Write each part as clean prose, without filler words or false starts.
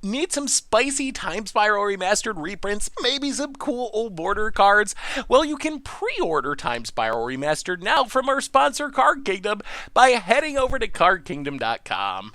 Need some spicy Time Spiral Remastered reprints, maybe some cool old border cards? Well, you can pre-order Time Spiral Remastered now from our sponsor Card Kingdom by heading over to cardkingdom.com.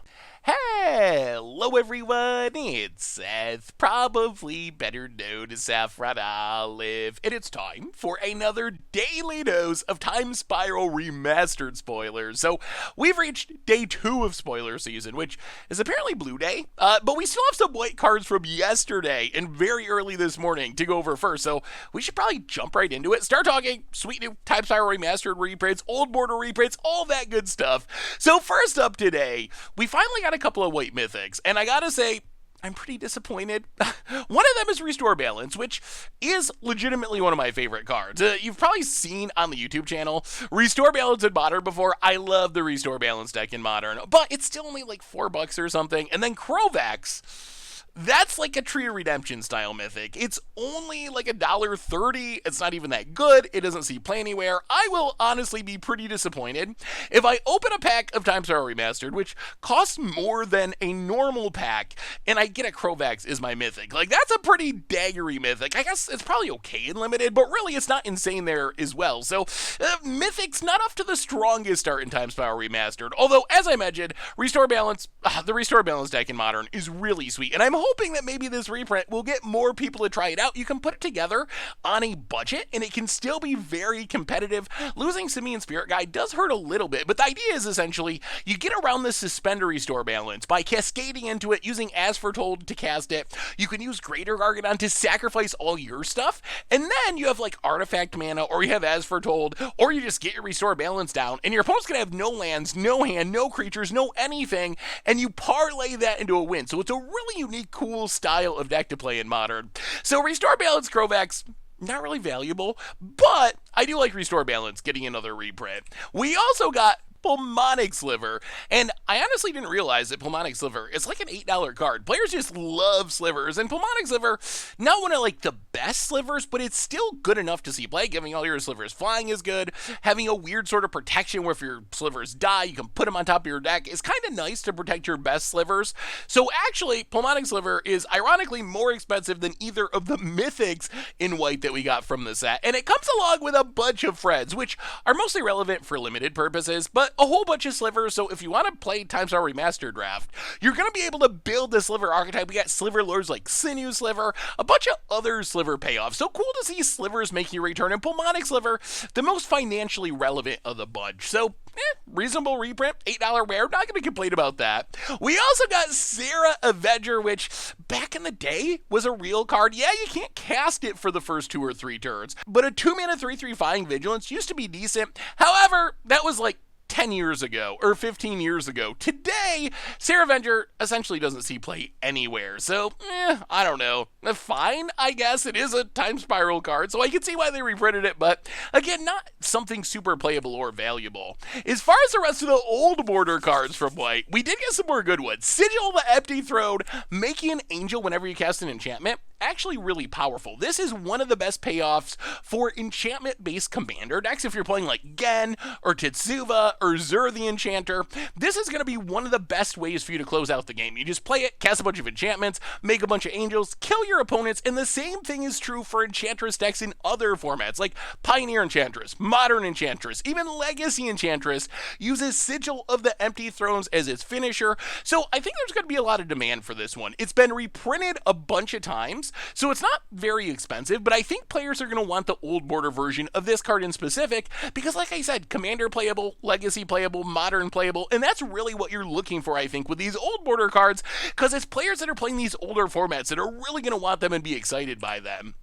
Hello everyone, it's Seth, probably better known as Saffron Olive, and it's time for another daily dose of Time Spiral Remastered spoilers. So, we've reached day 2 of spoiler season, which is apparently Blue Day, but we still have some white cards from yesterday and very early this morning to go over first, so we should probably jump right into it, start talking sweet new Time Spiral Remastered reprints, old border reprints, all that good stuff. So first up today, we finally got a couple of white mythics, and I gotta say, I'm pretty disappointed. One of them is Restore Balance, which is legitimately one of my favorite cards. You've probably seen on the YouTube channel Restore Balance in Modern before. I love the Restore Balance deck in Modern, but it's still only like $4 or something. And then Crovax, that's like a Tree of Redemption style mythic. It's only like $1.30. It's not even that good. It doesn't see play anywhere. I will honestly be pretty disappointed if I open a pack of Time Spiral Remastered, which costs more than a normal pack, and I get a Crovax as my mythic. Like, that's a pretty daggery mythic. I guess it's probably okay in limited, but really it's not insane there as well. So, mythics not off to the strongest start in Time Spiral Remastered. Although, as I mentioned, Restore Balance, the Restore Balance deck in Modern is really sweet, and I'm hoping that maybe this reprint will get more people to try it out. You can put it together on a budget, and it can still be very competitive. Losing Simian Spirit Guide does hurt a little bit, but the idea is essentially you get around the Suspender Restore Balance by cascading into it, using As Foretold to cast it. You can use Greater Gargadon to sacrifice all your stuff, and then you have like Artifact mana, or you have As Foretold, or you just get your Restore Balance down, and your opponent's gonna have no lands, no hand, no creatures, no anything, and you parlay that into a win. So it's a really unique, cool style of deck to play in Modern. So Restore Balance Crovax, not really valuable, but I do like Restore Balance getting another reprint. We also got Pulmonic Sliver, and I honestly didn't realize that Pulmonic Sliver is like an $8 card. Players just love slivers, and Pulmonic Sliver, not one of like the best slivers, but it's still good enough to see play. Giving all your slivers flying is good. Having a weird sort of protection where if your slivers die, you can put them on top of your deck is kind of nice to protect your best slivers. So actually, Pulmonic Sliver is ironically more expensive than either of the mythics in white that we got from the set, and it comes along with a bunch of Freds, which are mostly relevant for limited purposes, but a whole bunch of slivers. So if you want to play Time Spiral Remastered draft, you're going to be able to build the sliver archetype. We got sliver lords like Sinew Sliver, a bunch of other sliver payoffs. So cool to see slivers making a return, and Pulmonic Sliver, the most financially relevant of the bunch. So reasonable reprint, $8 rare, not going to complain about that. We also got Serra Avenger, which back in the day was a real card. Yeah, you can't cast it for the first 2 or 3 turns, but a 2-mana 3/3 Flying Vigilance used to be decent. However, that was like 10 years ago, or 15 years ago. Today, Serra Avenger essentially doesn't see play anywhere, so, I don't know. Fine, I guess. It is a Time Spiral card, so I can see why they reprinted it, but again, not something super playable or valuable. As far as the rest of the old border cards from white, we did get some more good ones. Sigil, the Empty Throne, making an angel whenever you cast an enchantment, actually really powerful. This is one of the best payoffs for enchantment-based commander decks. If you're playing like Gen, or Tetsuva, or Zur the Enchanter, this is going to be one of the best ways for you to close out the game. You just play it, cast a bunch of enchantments, make a bunch of angels, kill your opponents, and the same thing is true for Enchantress decks in other formats, like Pioneer Enchantress, Modern Enchantress, even Legacy Enchantress uses Sigil of the Empty Thrones as its finisher, so I think there's going to be a lot of demand for this one. It's been reprinted a bunch of times, so it's not very expensive, but I think players are going to want the old border version of this card in specific, because like I said, Commander playable, Legacy playable, Modern playable, and that's really what you're looking for, I think, with these old border cards, because it's players that are playing these older formats that are really going to want them and be excited by them.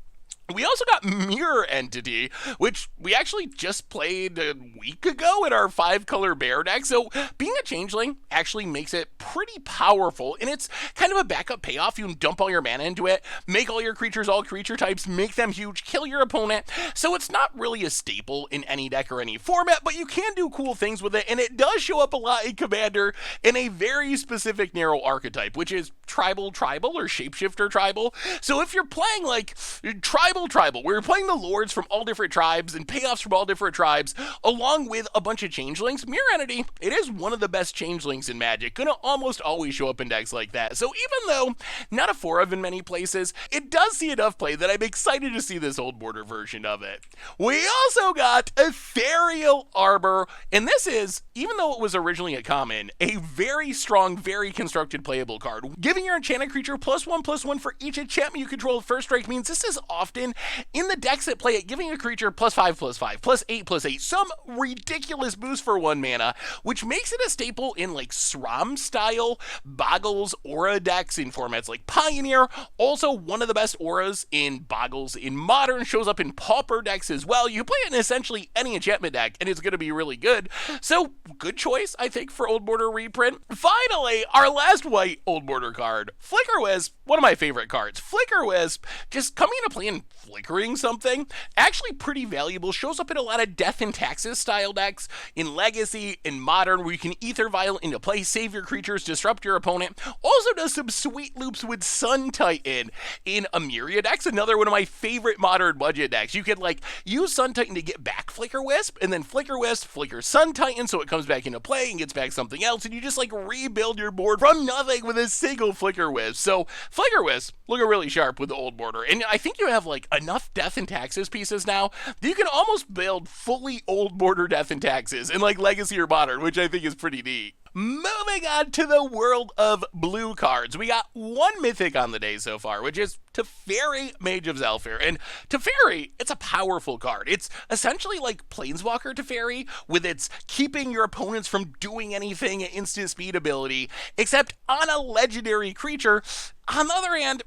We also got Mirror Entity, which we actually just played a week ago in our 5-color bear deck, so being a changeling actually makes it pretty powerful, and it's kind of a backup payoff. You can dump all your mana into it, make all your creatures all creature types, make them huge, kill your opponent, so it's not really a staple in any deck or any format, but you can do cool things with it, and it does show up a lot in Commander in a very specific narrow archetype, which is Tribal or Shapeshifter Tribal. So if you're playing like Tribal Ethereal Tribal, where you're playing the lords from all different tribes and payoffs from all different tribes, along with a bunch of changelings. Mirror Entity, it is one of the best changelings in Magic, gonna almost always show up in decks like that. So even though not a 4 of in many places, it does see enough play that I'm excited to see this old border version of it. We also got Ethereal Armor, and this is, even though it was originally a common, a very strong, very constructed playable card. Giving your enchanted creature +1/+1 for each enchantment you control at first strike means this is often in the decks that play it, giving a creature +5/+5, +8/+8, some ridiculous boost for 1 mana, which makes it a staple in like SRAM style, Boggles, Aura decks in formats like Pioneer. Also, one of the best auras in Boggles in Modern, shows up in Pauper decks as well. You play it in essentially any enchantment deck, and it's going to be really good. So, good choice, I think, for Old Border reprint. Finally, our last white Old Border card, Flickerwisp, one of my favorite cards. Flickerwisp, just coming into play and flickering something, actually pretty valuable, shows up in a lot of Death and Taxes style decks, in Legacy, in Modern, where you can Ether Vial into play, save your creatures, disrupt your opponent. Also does some sweet loops with Sun Titan in a myriad decks, another one of my favorite Modern budget decks. You could like use Sun Titan to get back Flickerwisp, and then Flickerwisp flickers Sun Titan so it comes back into play and gets back something else, and you just like rebuild your board from nothing with a single Flickerwisp. So Flickerwisp looking really sharp with the Old Border, and I think you have like enough Death and Taxes pieces now that you can almost build fully Old Border Death and Taxes in like Legacy or Modern, which I think is pretty neat. Moving on to the world of blue cards. We got one Mythic on the day so far, which is Teferi, Mage of Zhalfir. And Teferi, it's a powerful card. It's essentially like Planeswalker Teferi, with its keeping your opponents from doing anything at instant speed ability, except on a legendary creature. On the other hand,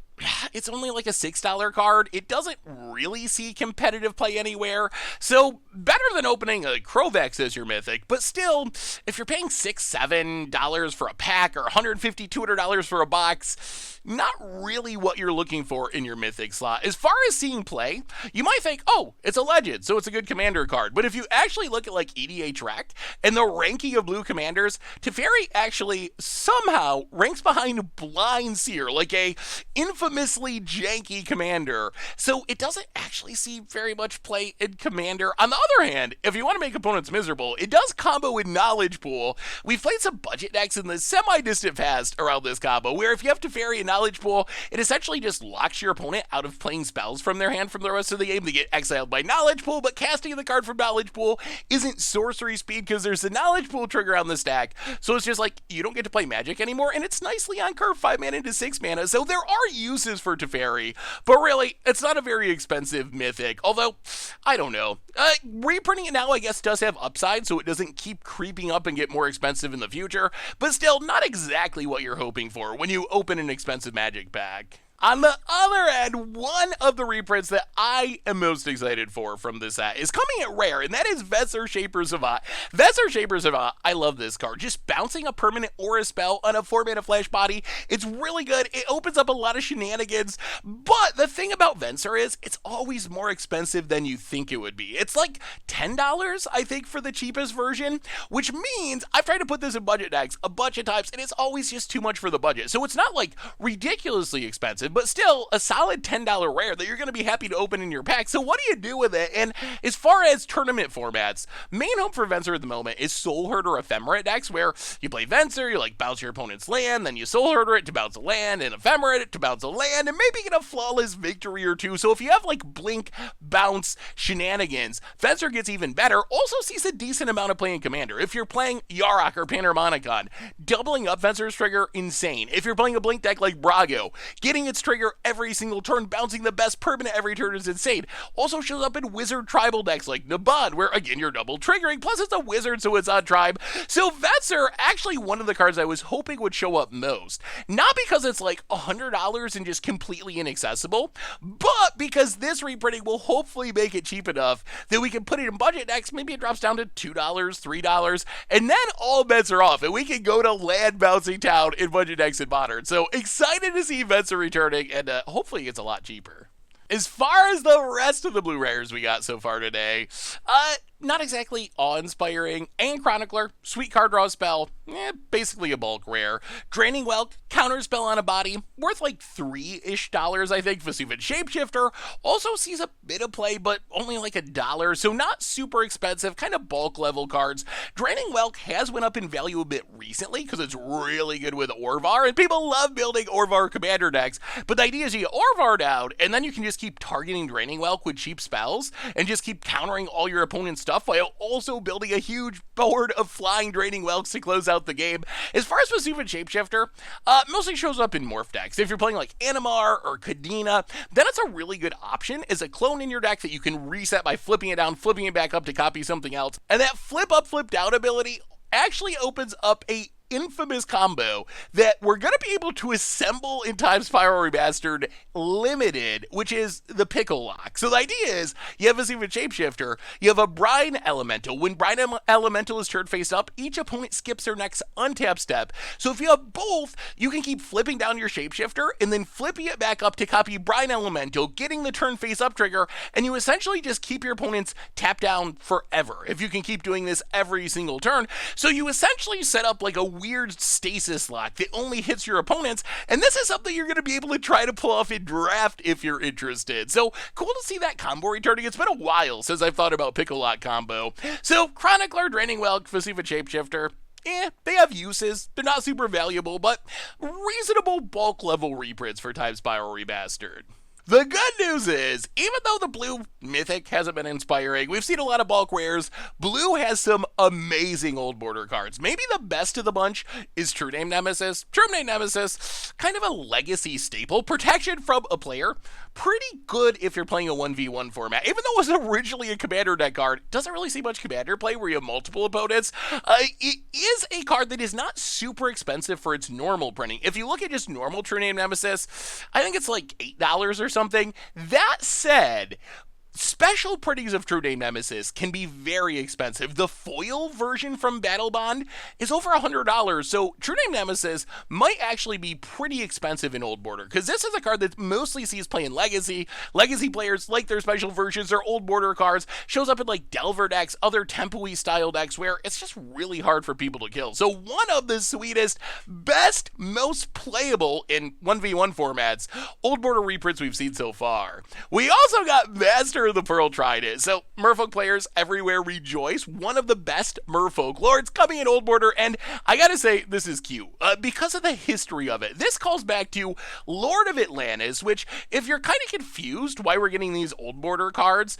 it's only like a $6 card. It doesn't really see competitive play anywhere. So better than opening a Krovax as your Mythic, but still, if you're paying $6-7 for a pack or $150-200 for a box, not really what you're looking for in your Mythic slot. As far as seeing play, you might think, oh, it's a legend, so it's a good commander card. But if you actually look at like EDH Rec and the ranking of blue commanders, Teferi actually somehow ranks behind Blind Seer, like a infamously janky commander. So it doesn't actually see very much play in commander. On the other hand, if you want to make opponents miserable, it does combo with Knowledge Pool. We've played some budget decks in the semi-distant past around this combo, where if you have Teferi and Knowledge Pool, it essentially just locks your opponent out of playing spells from their hand from the rest of the game. They get exiled by Knowledge Pool, but casting the card from Knowledge Pool isn't sorcery speed because there's a Knowledge Pool trigger on the stack. So it's just like, you don't get to play Magic anymore, and it's nicely on curve 5 mana into 6 mana. So there are uses for Teferi, but really, it's not a very expensive Mythic, although, I don't know. Reprinting it now, I guess, does have upside, so it doesn't keep creeping up and get more expensive in the future, but still, not exactly what you're hoping for when you open an expensive Magic pack. On the other end, one of the reprints that I am most excited for from this set is coming at rare, and that is Venser Shaper Savant. Venser Shaper Savant, I love this card. Just bouncing a permanent aura spell on a 4-mana flash body. It's really good. It opens up a lot of shenanigans, but the thing about Venser is it's always more expensive than you think it would be. It's like $10, I think, for the cheapest version, which means I've tried to put this in budget decks a bunch of times, and it's always just too much for the budget. So it's not like ridiculously expensive, but still a solid $10 rare that you're going to be happy to open in your pack. So what do you do with it? And as far as tournament formats, main home for Venser at the moment is Soul Herder Ephemerate decks, where you play Venser, you like bounce your opponent's land, then you Soul Herder it to bounce a land, and Ephemerate it to bounce a land, and maybe get a flawless victory or two. So if you have like blink, bounce, shenanigans, Venser gets even better. Also sees a decent amount of play in Commander. If you're playing Yarok or Panharmonicon, doubling up Venser's trigger, insane. If you're playing a blink deck like Brago, getting its trigger every single turn, bouncing the best permanent every turn is insane. Also shows up in wizard tribal decks like Nabad, where again you're double triggering, plus it's a wizard so it's on tribe. So Venser, actually one of the cards I was hoping would show up most. Not because it's like $100 and just completely inaccessible, but because this reprinting will hopefully make it cheap enough that we can put it in budget decks. Maybe it drops down to $2, $3, and then all bets are off and we can go to land bouncing town in budget decks in Modern. So excited to see Venser returning, and hopefully it's a lot cheaper. As far as the rest of the blue rares we got so far today, not exactly awe-inspiring. And Chronicler, sweet card draw spell, basically a bulk rare. Draining Whelk, counterspell on a body, worth like $3-ish, I think. Vesuvian Shapeshifter also sees a bit of play, but only like $1, so not super expensive, kind of bulk level cards. Draining Whelk has went up in value a bit recently because it's really good with Orvar, and people love building Orvar commander decks. But the idea is you Orvar down, and then you can just keep targeting Draining Whelk with cheap spells, and just keep countering all your opponent's stuff while also building a huge board of flying Draining Whelks to close out the game. As far as Vesuvian Shapeshifter, mostly shows up in morph decks. If you're playing like Animar or Kadena, then it's a really good option as a clone in your deck that you can reset by flipping it down, flipping it back up to copy something else. And that flip up, flip down ability actually opens up a infamous combo that we're going to be able to assemble in Time Spiral Remastered Limited, which is the Pickle Lock. So the idea is you have a Vesuvian Shapeshifter, you have a Brine Elemental. When Brine Elemental is turned face up, each opponent skips their next untap step. So if you have both, you can keep flipping down your Shapeshifter and then flipping it back up to copy Brine Elemental, getting the turn face up trigger, and you essentially just keep your opponents tapped down forever if you can keep doing this every single turn. So you essentially set up like a weird stasis lock that only hits your opponents, and this is something you're going to be able to try to pull off in draft if you're interested. So cool to see that combo returning. It's been a while since I've thought about Pickle Lock combo. So Chronicler, Draining Whelk, Vesuvian Shapeshifter, they have uses. They're not super valuable, but reasonable bulk level reprints for Time Spiral Remastered. The good news is, even though the blue Mythic hasn't been inspiring, we've seen a lot of bulk rares, blue has some amazing old border cards. Maybe the best of the bunch is True Name Nemesis. True Name Nemesis, kind of a legacy staple. Protection from a player, pretty good if you're playing a 1v1 format. Even though it was originally a commander deck card, it doesn't really see much commander play where you have multiple opponents. It is a card that is not super expensive for its normal printing. If you look at just normal True Name Nemesis, I think it's like $8 or something. That said, special printings of True Name Nemesis can be very expensive. The foil version from Battle Bond is over $100, so True Name Nemesis might actually be pretty expensive in Old Border, because this is a card that mostly sees play in Legacy. Legacy players like their special versions, their Old Border cards, shows up in like Delver decks, other Tempo-y style decks, where it's just really hard for people to kill. So one of the sweetest, best, most playable in 1v1 formats, Old Border reprints we've seen so far. We also got Master of the Pearl Triden. So Merfolk players everywhere rejoice. One of the best Merfolk lords coming in Old Border, and I gotta say, this is cute. Because of the history of it. This calls back to Lord of Atlantis, which, if you're kind of confused why we're getting these Old Border cards,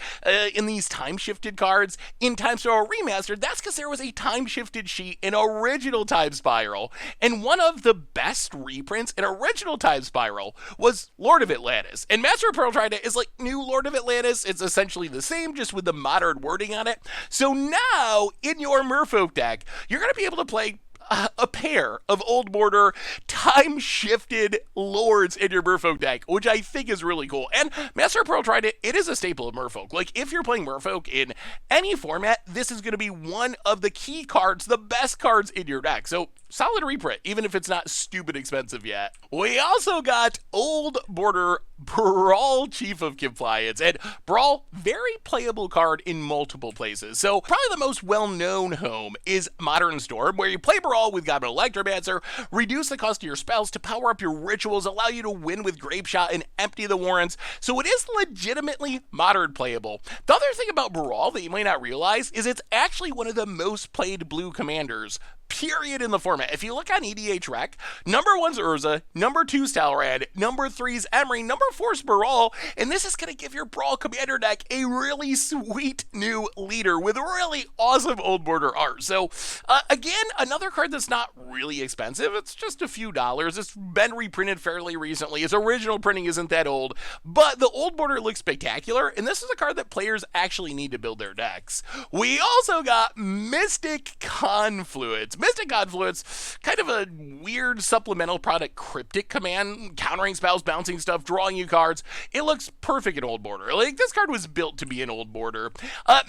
in these time-shifted cards, in Time Spiral Remastered, that's because there was a time-shifted sheet in original Time Spiral, and one of the best reprints in original Time Spiral was Lord of Atlantis. And Master of Pearl Triden is like new Lord of Atlantis. It's essentially the same, just with the modern wording on it. So now, in your Merfolk deck, you're going to be able to play a pair of Old Border time-shifted lords in your Merfolk deck, which I think is really cool. And Master of Pearl Triden, it is a staple of Merfolk. Like, if you're playing Merfolk in any format, this is going to be one of the key cards, the best cards in your deck. So, solid reprint, even if it's not stupid expensive yet. We also got Old Border Baral, Chief of Compliance. And Baral, very playable card in multiple places. So, probably the most well-known home is Modern Storm, where you play Baral with Goblin Electromancer, reduce the cost of your spells to power up your rituals, allow you to win with Grape Shot and empty the warrants, so it is legitimately modern playable. The other thing about Baral that you might not realize is it's actually one of the most played blue commanders, period, in the format. If you look on EDH Rec, number 1's Urza, number 2's Talrand, number 3's Emery, number 4's Baral, and this is going to give your Brawl commander deck a really sweet new leader with really awesome Old Border art. So, again, another card that's not really expensive. It's just a few dollars. It's been reprinted fairly recently. Its original printing isn't that old, but the Old Border looks spectacular, and this is a card that players actually need to build their decks. We also got Mystic Confluence. Mystic Confluence, kind of a weird supplemental product, Cryptic Command, countering spells, bouncing stuff, drawing you cards. It looks perfect in Old Border. Like, this card was built to be in Old Border.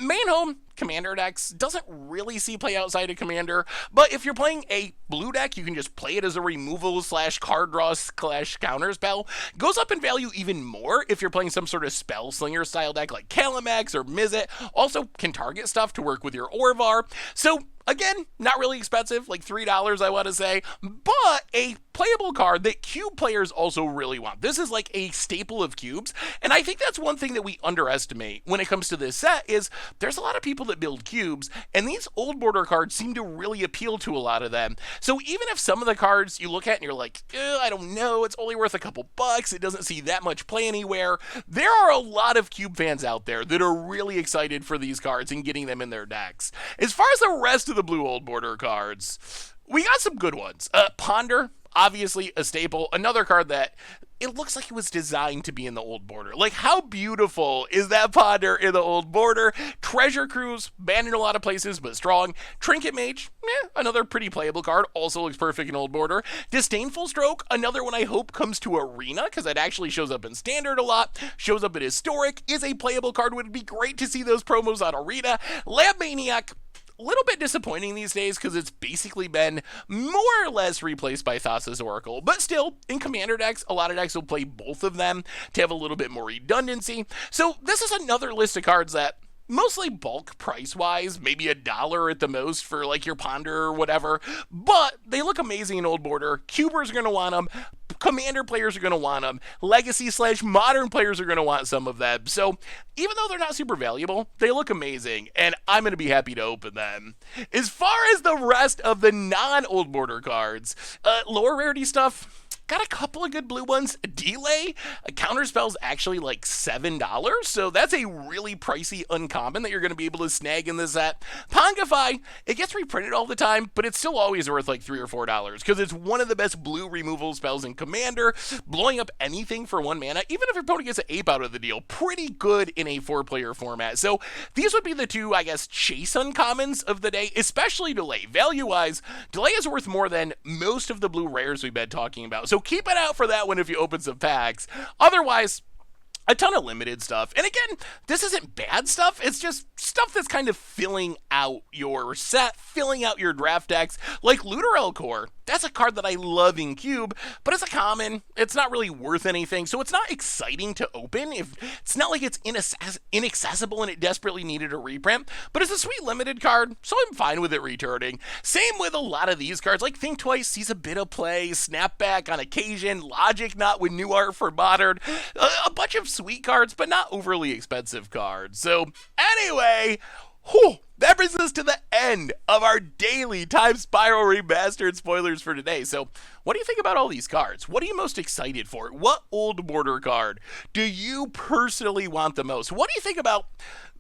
Main home, Commander decks, doesn't really see play outside of Commander, but if you're playing a blue deck, you can just play it as a removal / card draw / counter spell. Goes up in value even more if you're playing some sort of spell slinger style deck like Calamax or Mizzet. Also can target stuff to work with your Orvar. So again, not really expensive, like $3 I want to say, but a playable card that cube players also really want. This is like a staple of cubes, and I think that's one thing that we underestimate when it comes to this set is there's a lot of people that build cubes, and these Old Border cards seem to really appeal to a lot of them. So even if some of the cards you look at and you're like, I don't know, it's only worth a couple bucks, it doesn't see that much play anywhere, there are a lot of cube fans out there that are really excited for these cards and getting them in their decks. As far as the rest of the blue Old Border cards, we got some good ones. Ponder, obviously a staple, another card that it looks like it was designed to be in the Old Border. Like, how beautiful is that Ponder in the Old Border? Treasure Cruise, banned in a lot of places, but strong. Trinket Mage, another pretty playable card, also looks perfect in Old Border. Disdainful Stroke, another one I hope comes to Arena, because it actually shows up in Standard a lot, shows up in Historic, is a playable card, would be great to see those promos on Arena. Lab Maniac, a little bit disappointing these days because it's basically been more or less replaced by Thassa's Oracle, but still, in Commander decks, a lot of decks will play both of them to have a little bit more redundancy. So this is another list of cards that mostly bulk price-wise, maybe $1 at the most for like your Ponder or whatever, but they look amazing in Old Border. Cubers are going to want them. Commander players are going to want them. Legacy / modern players are going to want some of them. So even though they're not super valuable, they look amazing, and I'm going to be happy to open them. As far as the rest of the non-Old Border cards, lower rarity stuff, got a couple of good blue ones. Delay, a counterspell's actually like $7, so that's a really pricey uncommon that you're going to be able to snag in this set. Pongify, it gets reprinted all the time, but it's still always worth like $3 or $4 because it's one of the best blue removal spells in Commander, blowing up anything for 1 mana, even if your opponent gets an ape out of the deal, pretty good in a 4-player format. So these would be the two, I guess, chase uncommons of the day, especially Delay. Value-wise, Delay is worth more than most of the blue rares we've been talking about. So keep it out for that one if you open some packs. Otherwise, a ton of limited stuff. And again, this isn't bad stuff. It's just stuff that's kind of filling out your set, filling out your draft decks, like Looter Core. That's a card that I love in Cube, but it's a common. It's not really worth anything, so it's not exciting to open. It's not like it's inaccessible and it desperately needed a reprint, but it's a sweet limited card, so I'm fine with it returning. Same with a lot of these cards, like Think Twice sees a bit of play, Snapback on occasion, Logic Knot with new art for Modern, a bunch of sweet cards, but not overly expensive cards. So anyway, that brings us to the end of our daily Time Spiral Remastered spoilers for today. So what do you think about all these cards? What are you most excited for? What Old Border card do you personally want the most? What do you think about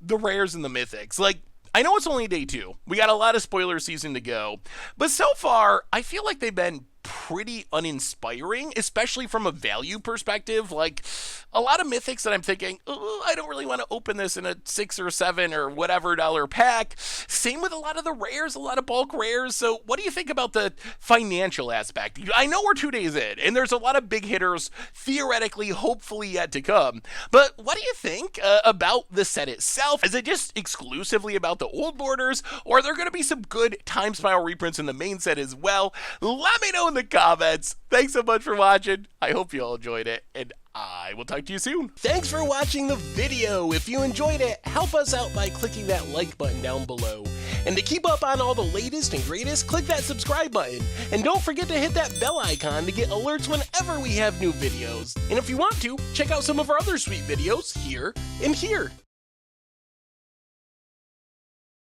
the rares and the mythics? Like, I know it's only day 2. We got a lot of spoiler season to go, but so far, I feel like they've been pretty uninspiring, especially from a value perspective. Like, a lot of mythics that I'm thinking, I don't really want to open this in a $6 or $7 or whatever dollar pack. Same with a lot of the rares, a lot of bulk rares. So what do you think about the financial aspect? I know we're 2 days in, and there's a lot of big hitters, theoretically, hopefully yet to come. But what do you think about the set itself? Is it just exclusively about the Old Borders, or are there going to be some good Time Spiral reprints in the main set as well? Let me know in the comments. Thanks so much for watching. I hope you all enjoyed it, and I will talk to you soon. Thanks for watching the video. If you enjoyed it, help us out by clicking that like button down below. And to keep up on all the latest and greatest, click that subscribe button. And don't forget to hit that bell icon to get alerts whenever we have new videos. And if you want to, check out some of our other sweet videos here and here.